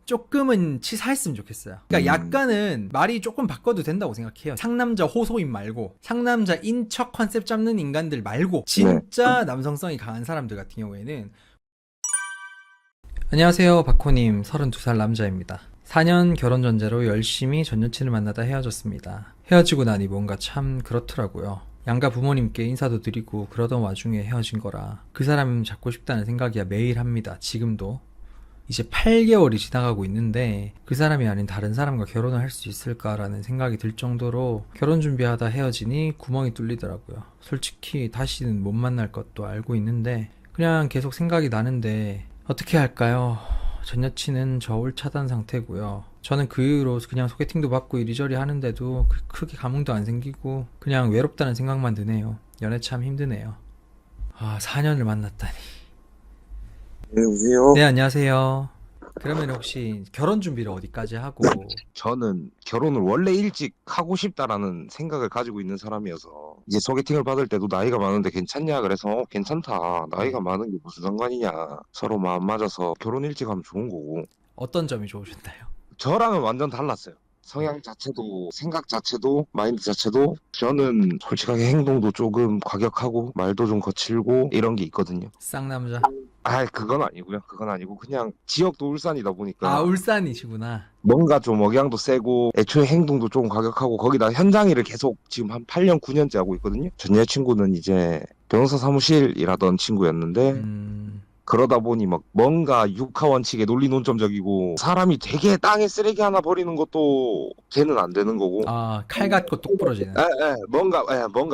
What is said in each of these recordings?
조금은 치사했으면 좋겠어요. 그러니까 약간은 말이 조금 바꿔도 된다고 생각해요. 상남자 호소인 말고, 상남자 인척 컨셉 잡는 인간들 말고, 진짜 남성성이 강한 사람들 같은 경우에는. 안녕하세요, 박호님. 32살 남자입니다. 4년 결혼 전제로 열심히 전 여친을 만나다 헤어졌습니다. 헤어지고 나니 뭔가 참 그렇더라고요. 양가 부모님께 인사도 드리고 그러던 와중에 헤어진 거라 그 사람 잡고 싶다는 생각이야 매일 합니다. 지금도. 이제 8개월이 지나가고 있는데 그 사람이 아닌 다른 사람과 결혼을 할 수 있을까라는 생각이 들 정도로 결혼 준비하다 헤어지니 구멍이 뚫리더라고요. 솔직히 다시는 못 만날 것도 알고 있는데 그냥 계속 생각이 나는데 어떻게 할까요? 전 여친은 저울 차단 상태고요. 저는 그 이후로 그냥 소개팅도 받고 이리저리 하는데도 크게 감흥도 안 생기고 그냥 외롭다는 생각만 드네요. 연애 참 힘드네요. 4년을 만났다니. 네, 여보세요? 네, 안녕하세요. 그러면 혹시 결혼 준비를 어디까지 하고? 저는 결혼을 원래 일찍 하고 싶다라는 생각을 가지고 있는 사람이어서 이제 소개팅을 받을 때도 나이가 많은데 괜찮냐 그래서 괜찮다. 나이가 많은 게 무슨 상관이냐. 서로 마음 맞아서 결혼 일찍 하면 좋은 거고. 어떤 점이 좋으셨나요? 저랑은 완전 달랐어요. 성향 자체도 생각 자체도 마인드 자체도 저는 솔직하게 행동도 조금 과격하고 말도 좀 거칠고 이런 게 있거든요. 쌍남자. 그건 아니고요. 그건 아니고 그냥 지역도 울산이다 보니까 울산이시구나. 뭔가 좀 억양도 세고 애초에 행동도 좀 과격하고 거기다 현장 일을 계속 지금 한 8년 9년째 하고 있거든요. 전 여자친구는 이제 변호사 사무실 일하던 친구였는데 그러다 보니 막 뭔가 육하 원칙에 논리 논점적이고 사람이 되게 땅에 쓰레기 하나 버리는 것도 걔는 안 되는 거고 칼 같고 똑 부러지는. 뭔가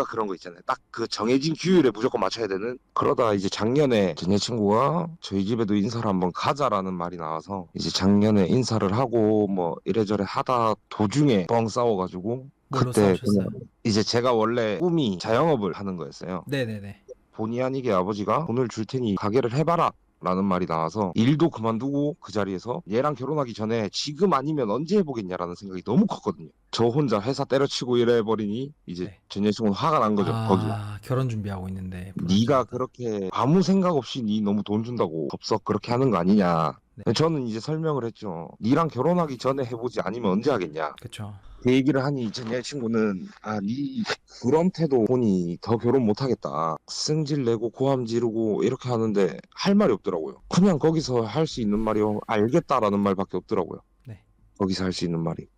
그런 거 있잖아요. 딱 그 정해진 규율에 무조건 맞춰야 되는. 그러다 이제 작년에 전 여자친구가 저희 집에도 인사를 한번 가자라는 말이 나와서 이제 작년에 인사를 하고 뭐 이래저래 하다 도중에 뻥 싸워가지고 뭘로 그때 싸우셨어요? 그냥 이제 제가 원래 꿈이 자영업을 하는 거였어요. 네네네. 본의 아니게 아버지가 돈을 줄 테니 가게를 해봐라 라는 말이 나와서 일도 그만두고 그 자리에서 얘랑 결혼하기 전에 지금 아니면 언제 해보겠냐라는 생각이 너무 컸거든요. 저 혼자 회사 때려치고 이래버리니 이제 네. 전 여친구는 화가 난 거죠. 거기 결혼 준비하고 있는데 네가 불안정하다. 그렇게 아무 생각 없이 네 너무 돈 준다고 덥석 그렇게 하는 거 아니냐. 네. 저는 이제 설명을 했죠. 네랑 결혼하기 전에 해보지 아니면 언제 하겠냐. 그쵸. 그 얘기를 하니 전 여자친구는 네 그런 태도 보니 더 결혼 못 하겠다. 승질 내고 고함 지르고 이렇게 하는데 할 말이 없더라고요. 그냥 거기서 할 수 있는 말이요. 알겠다라는 말밖에 없더라고요. 네. 거기서 할 수 있는 말이.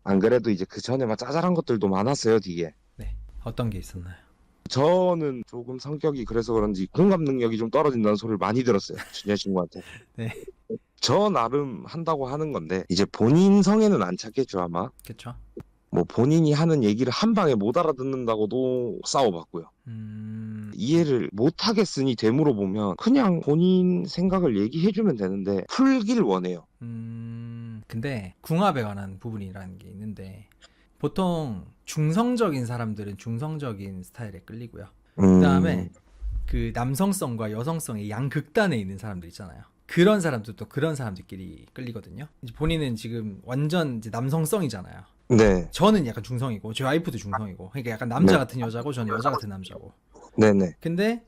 안 그래도 이제 그 전에 막 짜잘한 것들도 많았어요, 뒤에. 네. 어떤 게 있었나요? 저는 조금 성격이 그래서 그런지 공감 능력이 좀 떨어진다는 소리를 많이 들었어요. 전 여자친구한테. 네. 저 나름 한다고 하는 건데 이제 본인 성에는 안 찼겠죠, 아마. 그쵸. 뭐 본인이 하는 얘기를 한 방에 못 알아듣는다고도 싸워봤고요. 이해를 못 하겠으니 되물어 보면 그냥 본인 생각을 얘기해주면 되는데 풀길 원해요. 근데 궁합에 관한 부분이라는 게 있는데 보통 중성적인 사람들은 중성적인 스타일에 끌리고요. 그다음에 그 남성성과 여성성의 양극단에 있는 사람들 있잖아요. 그런 사람들도 그런 사람들끼리 끌리거든요. 이제 본인은 지금 완전 이제 남성성이잖아요. 네, 저는 약간 중성이고 제 와이프도 중성이고 그러니까 약간 남자 네. 같은 여자고 저는 여자 같은 남자고. 네네. 근데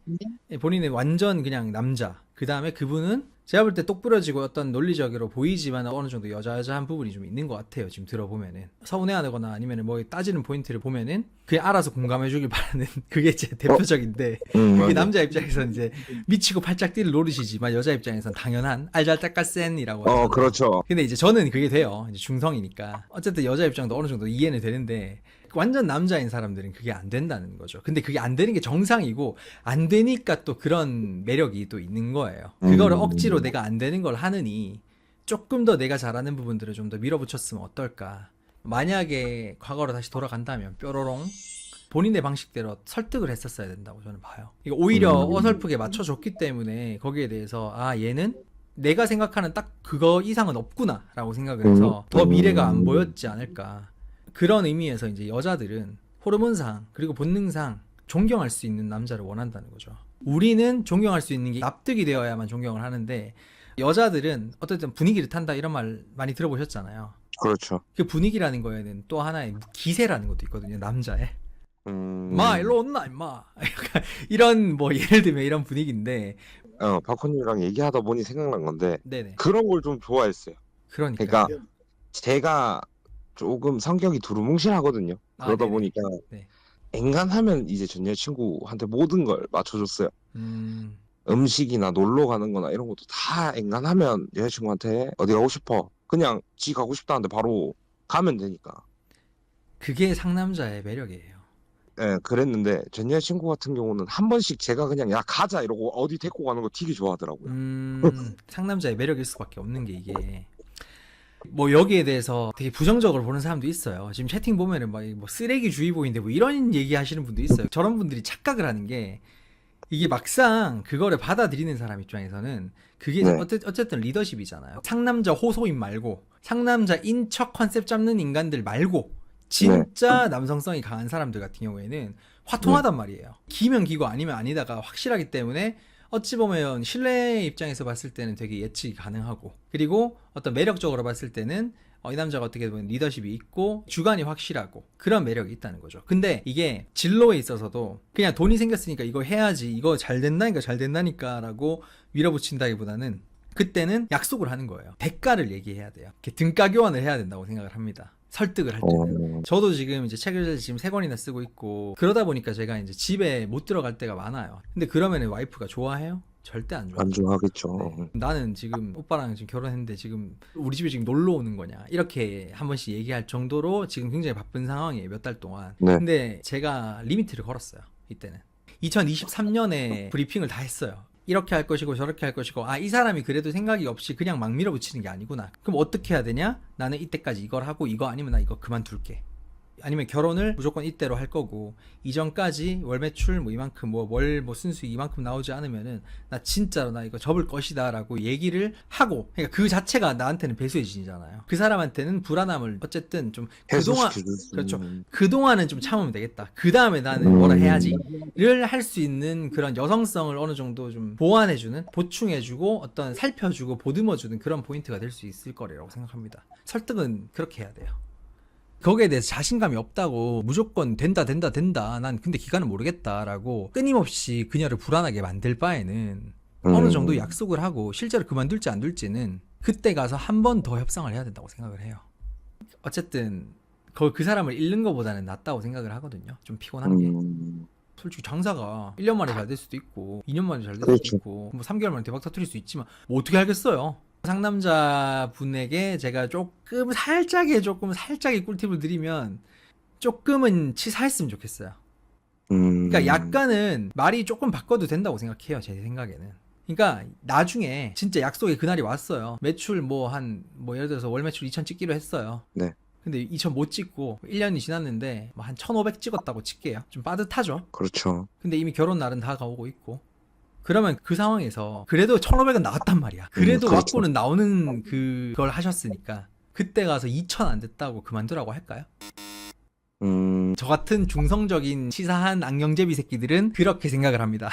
본인은 완전 그냥 남자. 그 다음에 그분은 제가 볼 때 똑부러지고 어떤 논리적으로 보이지만 어느 정도 여자여자한 부분이 좀 있는 것 같아요. 지금 들어보면은 서운해하거나 아니면 뭐 따지는 포인트를 보면은 그게 알아서 공감해주길 바라는 그게 제 대표적인데 그게 맞아요. 남자 입장에서는 이제 미치고 팔짝 뛸 노릇이지만 여자 입장에서는 당연한 알잘딱깔센이라고 하잖아요. 그렇죠. 근데 이제 저는 그게 돼요. 이제 중성이니까 어쨌든 여자 입장도 어느 정도 이해는 되는데 완전 남자인 사람들은 그게 안 된다는 거죠. 근데 그게 안 되는 게 정상이고 안 되니까 또 그런 매력이 또 있는 거예요. 그거를 억지로 내가 안 되는 걸 하느니 조금 더 내가 잘하는 부분들을 좀 더 밀어붙였으면 어떨까. 만약에 과거로 다시 돌아간다면 뾰로롱 본인의 방식대로 설득을 했었어야 된다고 저는 봐요. 이거 오히려 어설프게 맞춰줬기 때문에 거기에 대해서 얘는 내가 생각하는 딱 그거 이상은 없구나 라고 생각을 해서 더 미래가 안 보였지 않을까. 그런 의미에서 이제 여자들은 호르몬상 그리고 본능상 존경할 수 있는 남자를 원한다는 거죠. 우리는 존경할 수 있는 게 납득이 되어야만 존경을 하는데 여자들은 어쨌든 분위기를 탄다 이런 말 많이 들어보셨잖아요. 그렇죠. 그 분위기라는 거에는 또 하나의 기세라는 것도 있거든요. 남자의 마 일로 온나 임마 약간 이런 뭐 예를 들면 이런 분위기인데 박헌님이랑 얘기하다 보니 생각난 건데 네네. 그런 걸 좀 좋아했어요. 그러니까. 그러니까 제가 조금 성격이 두루뭉실하거든요. 그러다 네네. 보니까 네. 엔간하면 이제 전 여자친구한테 모든 걸 맞춰줬어요. 음, 음식이나 놀러 가는 거나 이런 것도 다 엔간하면 여자친구한테 어디 가고 싶어. 그냥 지 가고 싶다는데 바로 가면 되니까. 그게 상남자의 매력이에요. 예, 그랬는데 전 여자친구 같은 경우는 한 번씩 제가 그냥 야 가자 이러고 어디 데리고 가는 거 되게 좋아하더라고요. 상남자의 매력일 수밖에 없는 게 이게 뭐 여기에 대해서 되게 부정적으로 보는 사람도 있어요. 지금 채팅 보면은 막 뭐 쓰레기 주의보인데 뭐 이런 얘기 하시는 분도 있어요. 저런 분들이 착각을 하는 게 이게 막상 그거를 받아들이는 사람 입장에서는 그게 네, 어쨌든 리더십이잖아요. 상남자 호소인 말고 상남자인 척 컨셉 잡는 인간들 말고 네, 진짜 남성성이 강한 사람들 같은 경우에는 네, 화통하단 말이에요. 기면 기고 아니면 아니다가 확실하기 때문에 어찌 보면 신뢰 입장에서 봤을 때는 되게 예측이 가능하고 그리고 어떤 매력적으로 봤을 때는 이 남자가 어떻게 보면 리더십이 있고 주관이 확실하고 그런 매력이 있다는 거죠. 근데 이게 진로에 있어서도 그냥 돈이 생겼으니까 이거 해야지 이거 잘 된다니까 잘 된다니까 라고 밀어붙인다기보다는 그때는 약속을 하는 거예요. 대가를 얘기해야 돼요. 이렇게 등가 교환을 해야 된다고 생각을 합니다. 설득을 할 때는. 저도 지금 이제 책을 지금 3권이나 쓰고 있고 그러다 보니까 제가 이제 집에 못 들어갈 때가 많아요. 근데 그러면은 와이프가 좋아해요? 절대 안 안 좋아하죠. 좋아하겠죠. 네. 나는 지금 오빠랑 지금 결혼했는데 지금 우리 집에 지금 놀러 오는 거냐 이렇게 한 번씩 얘기할 정도로 지금 굉장히 바쁜 상황이에요. 몇 달 동안. 네, 근데 제가 리미트를 걸었어요. 이때는 2023년에 브리핑을 다 했어요. 이렇게 할 것이고 저렇게 할 것이고 이 사람이 그래도 생각이 없이 그냥 막 밀어붙이는 게 아니구나. 그럼 어떻게 해야 되냐? 나는 이때까지 이걸 하고 이거 아니면 나 이거 그만둘게. 아니면 결혼을 무조건 이때로 할 거고 이전까지 월 매출 뭐 이만큼 뭐 월 뭐 순수익 이만큼 나오지 않으면은 나 진짜로 나 이거 접을 것이다라고 얘기를 하고 그러니까 그 자체가 나한테는 배수의 진이잖아요. 그 사람한테는 불안함을 어쨌든 좀 그동안 해소시켜줄 수 그렇죠. 있는. 그동안은 좀 참으면 되겠다. 그 다음에 나는 뭐라 해야지를 할 수 있는 그런 여성성을 어느 정도 좀 보완해주는 보충해주고 어떤 살펴주고 보듬어주는 그런 포인트가 될 수 있을 거라고 생각합니다. 설득은 그렇게 해야 돼요. 거기에 대해서 자신감이 없다고 무조건 된다 난 근데 기간은 모르겠다라고 끊임없이 그녀를 불안하게 만들 바에는 어느 정도 약속을 하고 실제로 그만둘지 안 둘지는 그때 가서 한 번 더 협상을 해야 된다고 생각을 해요. 어쨌든 그 사람을 잃는 것보다는 낫다고 생각을 하거든요. 좀 피곤한 게. 솔직히 장사가 1년 만에 잘 될 수도 있고 2년 만에 잘 될 수도 그렇죠. 있고 뭐 3개월 만에 대박 터뜨릴 수 있지만 뭐 어떻게 알겠어요. 상남자 분에게 제가 살짝의 꿀팁을 드리면 조금은 치사했으면 좋겠어요. 그러니까 약간은 말이 조금 바꿔도 된다고 생각해요. 제 생각에는. 그러니까 나중에 진짜 약속의 그날이 왔어요. 매출 뭐 예를 들어서 월 매출 2천 찍기로 했어요. 네, 근데 2천 못 찍고 1년이 지났는데 뭐 한 1,500 찍었다고 칠게요. 좀 빠듯하죠. 그렇죠. 근데 이미 결혼 날은 다가오고 있고 그러면 그 상황에서 그래도 1,500은 나왔단 말이야. 그래도 그렇죠. 왁구는 나오는 그걸 하셨으니까 그때 가서 2천 안 됐다고 그만두라고 할까요? 저 같은 중성적인 치사한 악령제비 새끼들은 그렇게 생각을 합니다.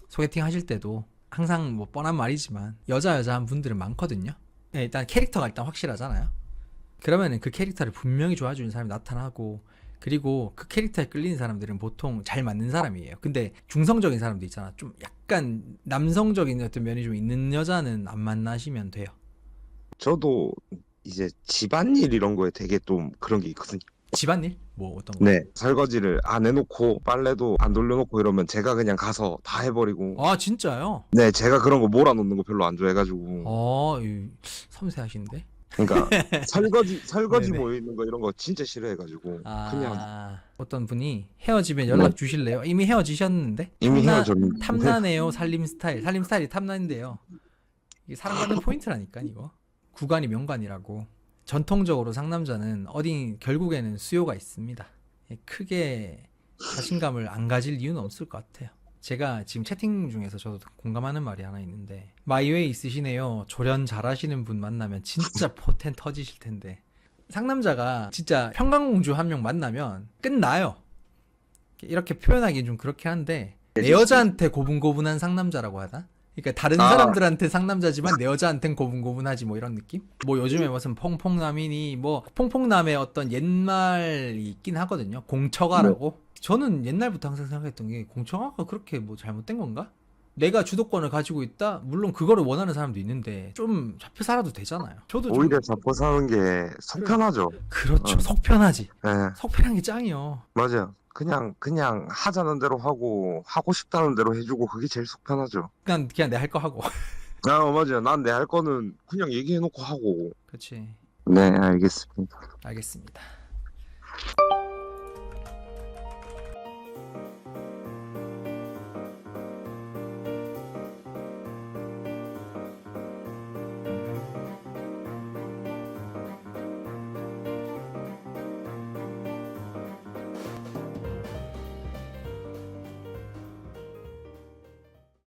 소개팅 하실 때도 항상 뭐 뻔한 말이지만 여자한 분들은 많거든요. 네, 일단 캐릭터가 일단 확실하잖아요. 그러면은 그 캐릭터를 분명히 좋아해주는 사람이 나타나고 그리고 그 캐릭터에 끌리는 사람들은 보통 잘 맞는 사람이에요. 근데 중성적인 사람도 있잖아. 좀 약간 남성적인 어떤 면이 좀 있는 여자는 안 만나시면 돼요. 저도 이제 집안일 이런 거에 되게 좀 그런 게 있거든요. 집안일? 뭐 어떤 거? 네, 설거지를 안 해놓고 빨래도 안 돌려놓고 이러면 제가 그냥 가서 다 해버리고. 진짜요? 네, 제가 그런 거 몰아놓는 거 별로 안 좋아해가지고. 섬세하신데? 그러니까 설거지 네네. 모여 있는 거 이런 거 진짜 싫어해가지고 그냥. 어떤 분이 헤어지면 네, 연락 주실래요? 이미 헤어지셨는데? 이미 헤어졌는데. 탐나네요, 살림 스타일이 탐나는데요. 이게 사랑받는 포인트라니까, 이거. 구간이 명관이라고. 전통적으로 상남자는 결국에는 수요가 있습니다. 크게 자신감을 안 가질 이유는 없을 것 같아요. 제가 지금 채팅 중에서 저도 공감하는 말이 하나 있는데 마이웨이 있으시네요. 조련 잘하시는 분 만나면 진짜 포텐 터지실 텐데 상남자가 진짜 평강공주 한 명 만나면 끝나요. 이렇게 표현하기는 좀 그렇긴 한데 내 여자한테 고분고분한 상남자라고 하나? 그러니까 다른 사람들한테 상남자지만 내 여자한텐 고분고분하지 뭐 이런 느낌? 뭐 요즘에 무슨 퐁퐁남이니 뭐 퐁퐁남의 어떤 옛말이 있긴 하거든요. 공처가라고. 저는 옛날부터 항상 생각했던 게 공처가가 그렇게 뭐 잘못된 건가? 내가 주도권을 가지고 있다. 물론 그거를 원하는 사람도 있는데 좀 잡혀 살아도 되잖아요. 저도 좀 오히려 잡고 사는 게 속편하죠. 그렇죠. 어. 속편하지. 예, 속편한 게 짱이요. 맞아요. 그냥 하자는 대로 하고 싶다는 대로 해주고 그게 제일 속편하죠. 그냥 내 할 거 하고. 아, 맞아요. 난 내 할 거는 그냥 얘기해놓고 하고. 그렇지. 네, 알겠습니다. 알겠습니다.